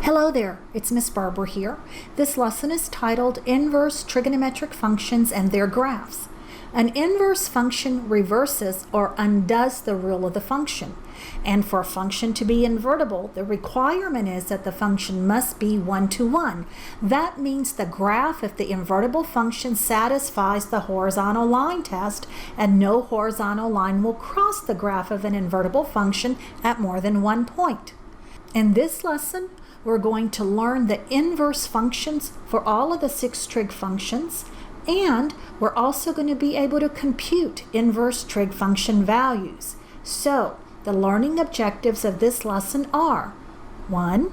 Hello there, it's Miss Barbara here. This lesson is titled Inverse Trigonometric Functions and Their Graphs. An inverse function reverses or undoes the rule of the function. And for a function to be invertible, the requirement is that the function must be one-to-one. That means the graph of the invertible function satisfies the horizontal line test, and no horizontal line will cross the graph of an invertible function at more than one point. In this lesson, we're going to learn the inverse functions for all of the 6 trig functions, and we're also going to be able to compute inverse trig function values. So, the learning objectives of this lesson are: 1.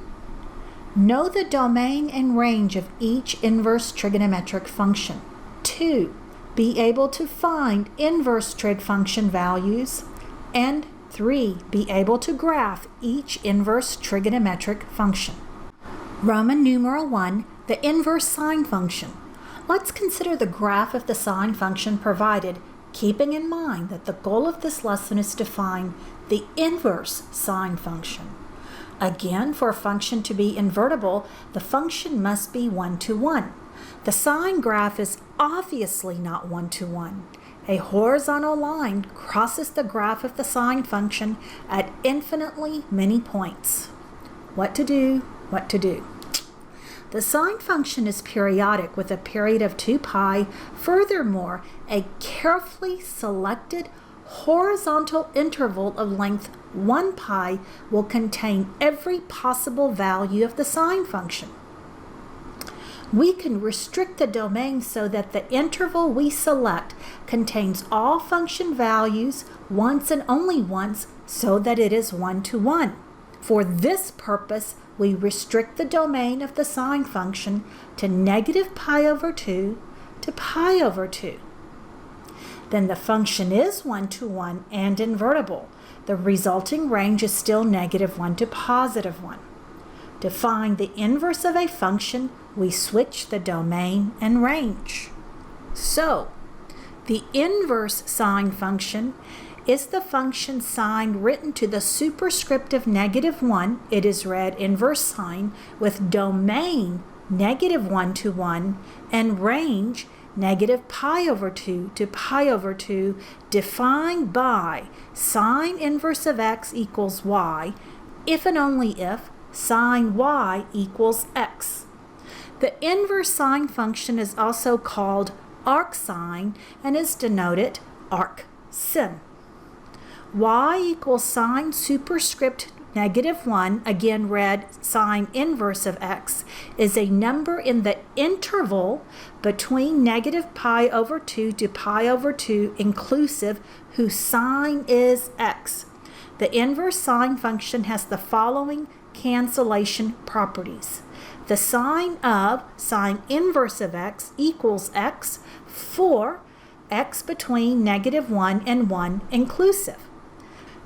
Know the domain and range of each inverse trigonometric function. 2. Be able to find inverse trig function values. And 3. Be able to graph each inverse trigonometric function. Roman numeral 1, the inverse sine function. Let's consider the graph of the sine function provided, keeping in mind that the goal of this lesson is to find the inverse sine function. Again, for a function to be invertible, the function must be one-to-one. The sine graph is obviously not one-to-one. A horizontal line crosses the graph of the sine function at infinitely many points. What to do? What to do? The sine function is periodic with a period of 2 pi. Furthermore, a carefully selected horizontal interval of length 1 pi will contain every possible value of the sine function. We can restrict the domain so that the interval we select contains all function values once and only once, so that it is one-to-one. For this purpose, we restrict the domain of the sine function to negative pi over 2 to pi over 2. Then the function is one-to-one and invertible. The resulting range is still negative 1 to positive 1. To find the inverse of a function, we switch the domain and range. So, the inverse sine function is the function sine written to the superscript of negative 1. It is read inverse sine with domain negative 1-to-1 and range negative pi over 2 to pi over 2, defined by sine inverse of x equals y, if and only if sine y equals x. The inverse sine function is also called arcsine and is denoted arcsin. Y equals sine superscript negative 1, again read sine inverse of x, is a number in the interval between negative pi over 2 to pi over 2 inclusive, whose sign is x. The inverse sine function has the following cancellation properties. The sine of sine inverse of x equals x for x between negative 1 and 1 inclusive.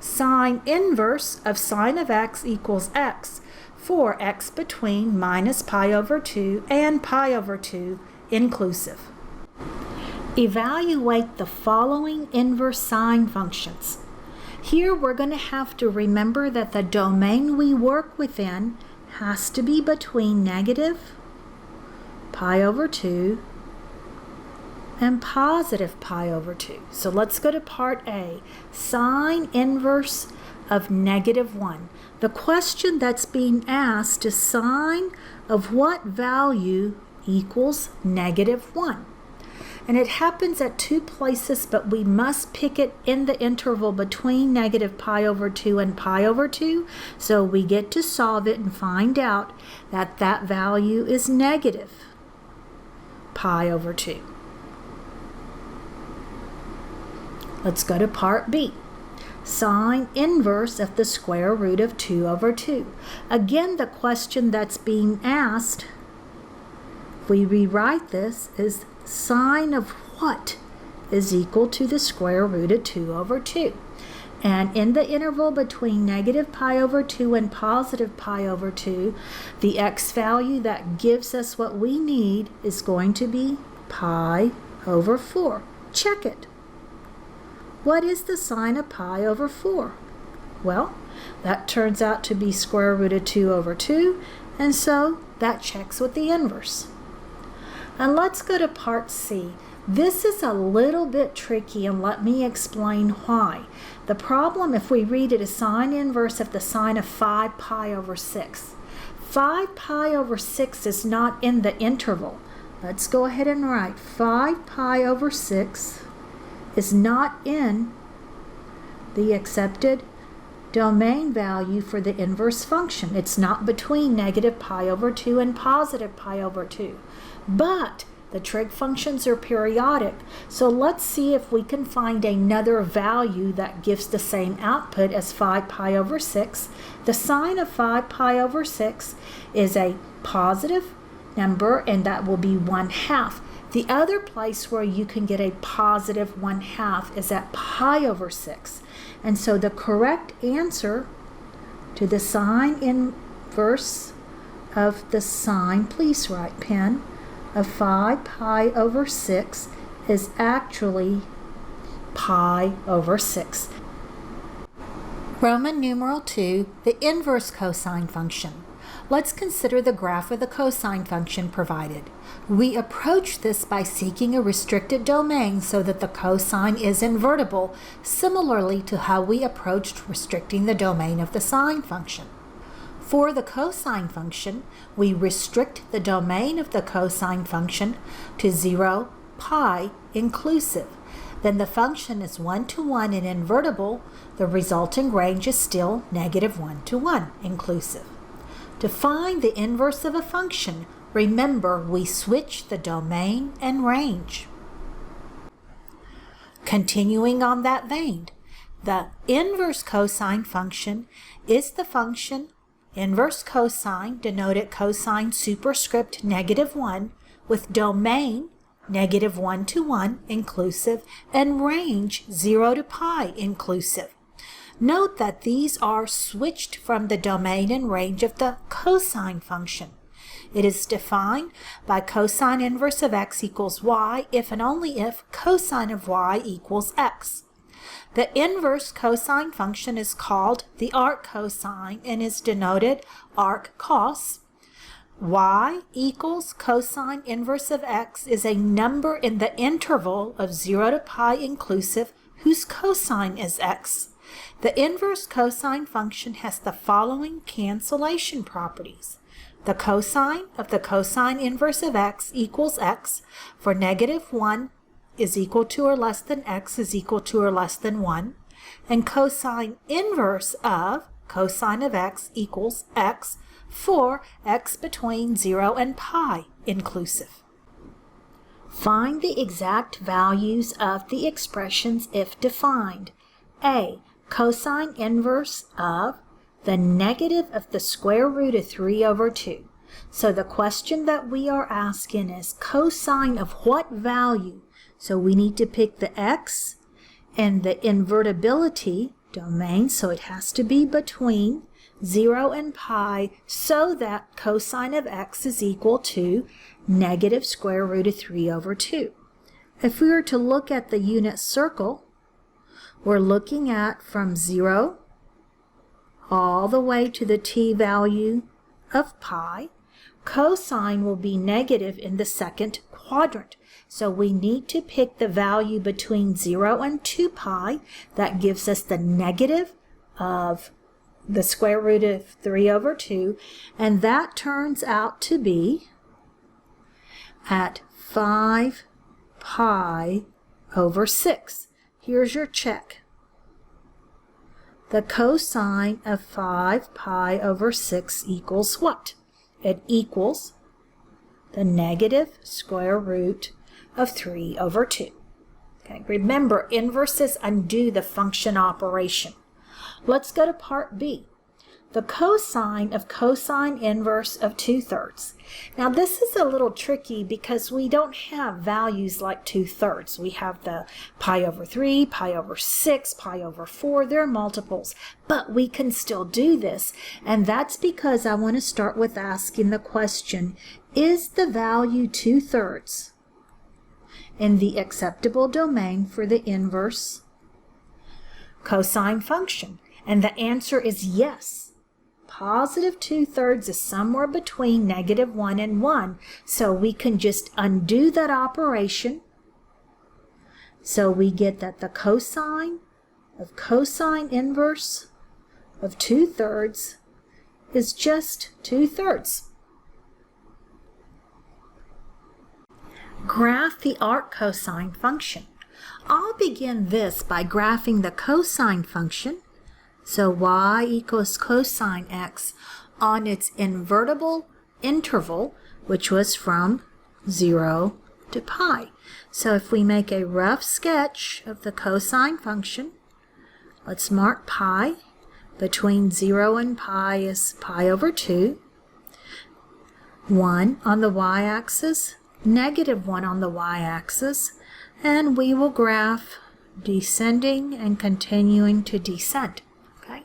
Sine inverse of sine of x equals x for x between minus pi over 2 and pi over 2 inclusive. Evaluate the following inverse sine functions. Here we're going to have to remember that the domain we work within has to be between negative pi over 2 and positive pi over 2. So let's go to part A, sine inverse of negative 1. The question that's being asked is sine of what value equals negative 1. And it happens at 2 places, but we must pick it in the interval between negative pi over 2 and pi over 2. So we get to solve it and find out that that value is negative pi over 2. Let's go to part B. Sine inverse of the square root of 2 over 2. Again, the question that's being asked, if we rewrite this, is sine of what is equal to the square root of 2 over 2. And in the interval between negative pi over 2 and positive pi over 2, the x value that gives us what we need is going to be pi over 4. Check it. What is the sine of pi over 4? Well, that turns out to be square root of 2 over 2, And so that checks with the inverse. And let's go to part C. This is a little bit tricky, and let me explain why. The problem, if we read it, is sine inverse of the sine of 5 pi over 6. 5 pi over 6 is not in the interval. Let's go ahead and write 5 pi over 6 is not in the accepted domain value for the inverse function. It's not between negative pi over 2 and positive pi over 2. But the trig functions are periodic, so let's see if we can find another value that gives the same output as 5 pi over 6. The sine of 5 pi over 6 is a positive number, and that will be 1/2. The other place where you can get a positive 1/2 is at pi over 6. And so the correct answer to the sine inverse of the sine, please write pen, of 5 pi over 6 is actually pi over 6. Roman numeral 2, the inverse cosine function. Let's consider the graph of the cosine function provided. We approach this by seeking a restricted domain so that the cosine is invertible, similarly to how we approached restricting the domain of the sine function. For the cosine function, we restrict the domain of the cosine function to 0, pi, inclusive. Then the function is 1 to 1 and invertible. The resulting range is still negative 1 to 1, inclusive. To find the inverse of a function, remember we switch the domain and range. Continuing on that vein, the inverse cosine function is the function inverse cosine, denoted cosine superscript negative 1, with domain negative 1 to 1 inclusive and range 0 to pi inclusive. Note that these are switched from the domain and range of the cosine function. It is defined by cosine inverse of x equals y if and only if cosine of y equals x. The inverse cosine function is called the arc cosine and is denoted arc cos. Y equals cosine inverse of x is a number in the interval of 0 to pi inclusive whose cosine is x. The inverse cosine function has the following cancellation properties. The cosine of the cosine inverse of x equals x for negative 1 is equal to or less than x is equal to or less than 1, and cosine inverse of cosine of x equals x for x between 0 and pi inclusive. Find the exact values of the expressions if defined. A. Cosine inverse of the negative of the square root of 3 over 2. So the question that we are asking is cosine of what value? So we need to pick the x and the invertibility domain, so it has to be between 0 and pi so that cosine of x is equal to negative square root of 3 over 2. If we were to look at the unit circle, we're looking at from 0 all the way to the t value of pi. Cosine will be negative in the second quadrant. So we need to pick the value between 0 and 2 pi. That gives us the negative of the square root of 3 over 2. And that turns out to be at 5 pi over 6. Here's your check. The cosine of 5 pi over 6 equals what? It equals the negative square root of 3 over 2. Okay, remember, inverses undo the function operation. Let's go to part B. The cosine of cosine inverse of 2/3. Now this is a little tricky because we don't have values like 2/3. We have the pi over 3, pi over 6, pi over 4. They're multiples, but we can still do this. And that's because I want to start with asking the question, is the value 2/3 in the acceptable domain for the inverse cosine function? And the answer is yes. positive 2/3 is somewhere between -1 and 1. So we can just undo that operation. So we get that the cosine of cosine inverse of 2/3 is just 2/3. Graph the arc cosine function. I'll begin this by graphing the cosine function. So y equals cosine x on its invertible interval, which was from 0 to pi. So if we make a rough sketch of the cosine function, let's mark pi. Between 0 and pi is pi over 2. 1 on the y-axis, -1 on the y-axis, and we will graph descending and continuing to descend. Okay.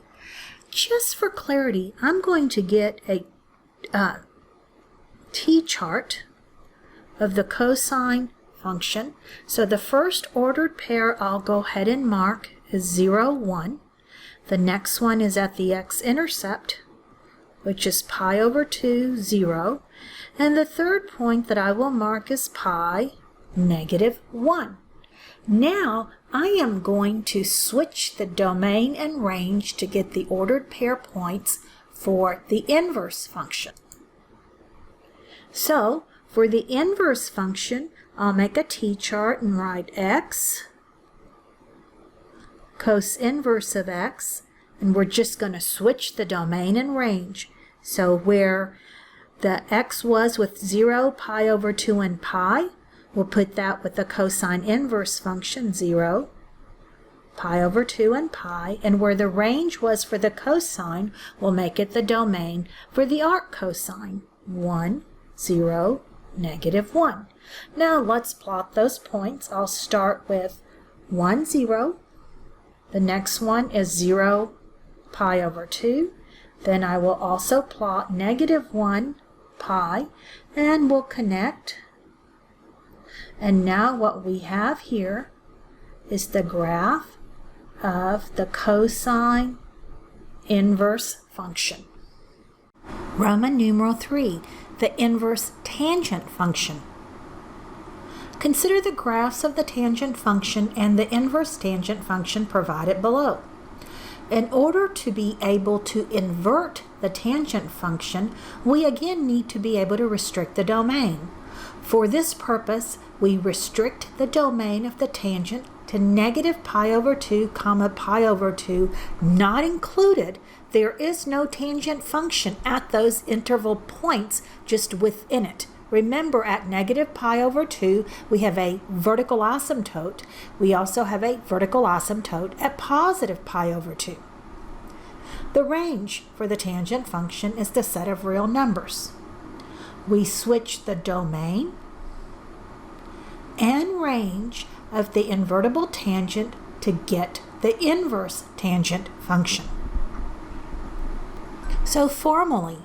Just for clarity, I'm going to get a t-chart of the cosine function. So the first ordered pair I'll go ahead and mark is 0, 1. The next one is at the x-intercept, which is pi over 2, 0. And the third point that I will mark is pi, -1. Now I am going to switch the domain and range to get the ordered pair points for the inverse function. So for the inverse function, I'll make a t-chart and write x, cos inverse of x, and we're just going to switch the domain and range. So where the x was with 0, pi over 2, and pi, we'll put that with the cosine inverse function, 0, pi over 2, and pi. And where the range was for the cosine, we'll make it the domain for the arc cosine, 1, 0, -1. Now let's plot those points. I'll start with 1, 0. The next one is 0, pi over 2. Then I will also plot -1, pi, and we'll connect. And now what we have here is the graph of the cosine inverse function. Roman numeral 3, the inverse tangent function. Consider the graphs of the tangent function and the inverse tangent function provided below. In order to be able to invert the tangent function, we again need to be able to restrict the domain. For this purpose, we restrict the domain of the tangent to -pi over 2, pi over 2, not included. There is no tangent function at those interval points, just within it. Remember, at -pi over 2, we have a vertical asymptote. We also have a vertical asymptote at +pi over 2. The range for the tangent function is the set of real numbers. We switch the domain and range of the invertible tangent to get the inverse tangent function. So formally,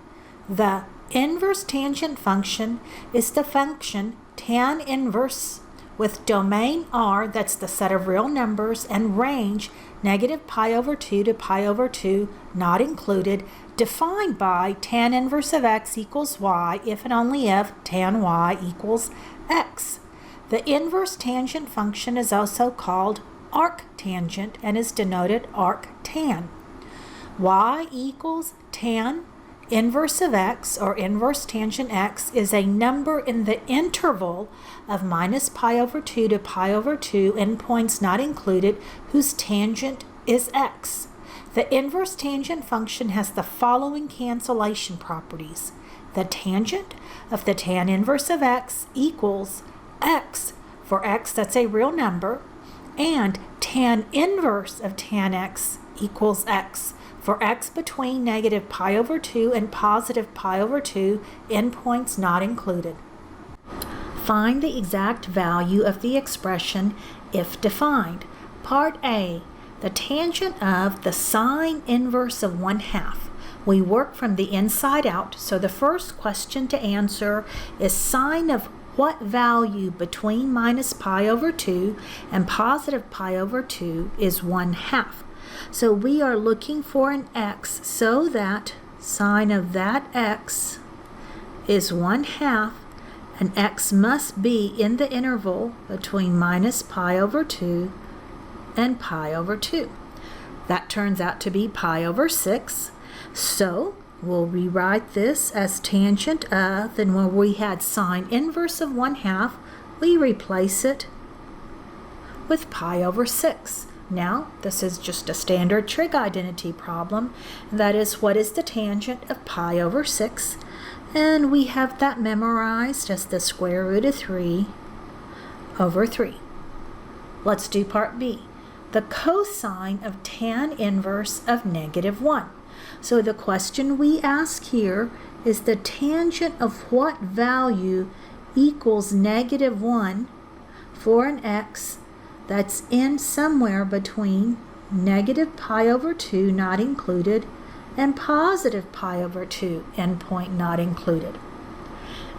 the inverse tangent function is the function tan inverse with domain R, that's the set of real numbers, and range -pi over 2 to pi over 2, not included, defined by tan inverse of x equals y if and only if tan y equals x. The inverse tangent function is also called arctangent and is denoted arctan. Y equals tan inverse of x, or inverse tangent x, is a number in the interval of -pi over 2 to pi over 2, endpoints not included, whose tangent is x. The inverse tangent function has the following cancellation properties. The tangent of the tan inverse of x equals x. For x, that's a real number, and tan inverse of tan x equals x. For x between -pi over 2 and +pi over 2, endpoints not included. Find the exact value of the expression if defined. Part A, the tangent of the sine inverse of 1/2. We work from the inside out, so the first question to answer is sine of what value between -pi over 2 and +pi over 2 is 1/2. So we are looking for an x so that sine of that x is 1/2, and x must be in the interval between minus pi over 2 and pi over 2. That turns out to be pi over 6. So we'll rewrite this as tangent of, and when we had sine inverse of 1/2, we replace it with pi over 6. Now, this is just a standard trig identity problem. That is, what is the tangent of pi over 6? And we have that memorized as the square root of 3 over 3. Let's do part B. The cosine of tan inverse of -1. So the question we ask here is the tangent of what value equals -1 for an x that's in somewhere between negative pi over 2 not included and positive pi over 2 endpoint not included.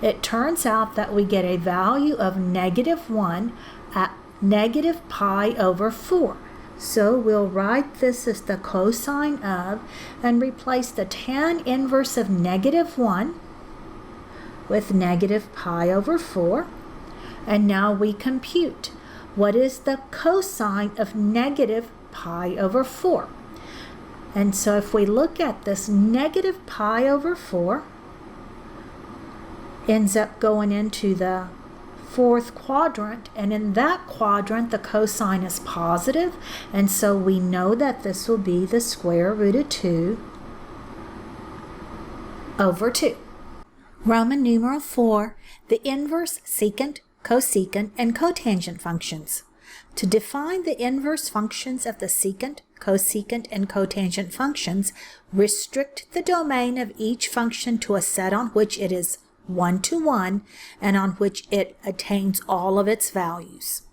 It turns out that we get a value of -1 at negative pi over 4. So we'll write this as the cosine of and replace the tan inverse of -1 with negative pi over 4. And now we compute. What is the cosine of negative pi over 4? And so if we look at this, negative pi over 4 ends up going into the fourth quadrant, and in that quadrant the cosine is positive, and so we know that this will be the square root of 2 over 2. Roman numeral 4, the inverse, secant, cosecant, and cotangent functions. To define the inverse functions of the secant, cosecant, and cotangent functions, restrict the domain of each function to a set on which it is 1 to 1 and on which it attains all of its values.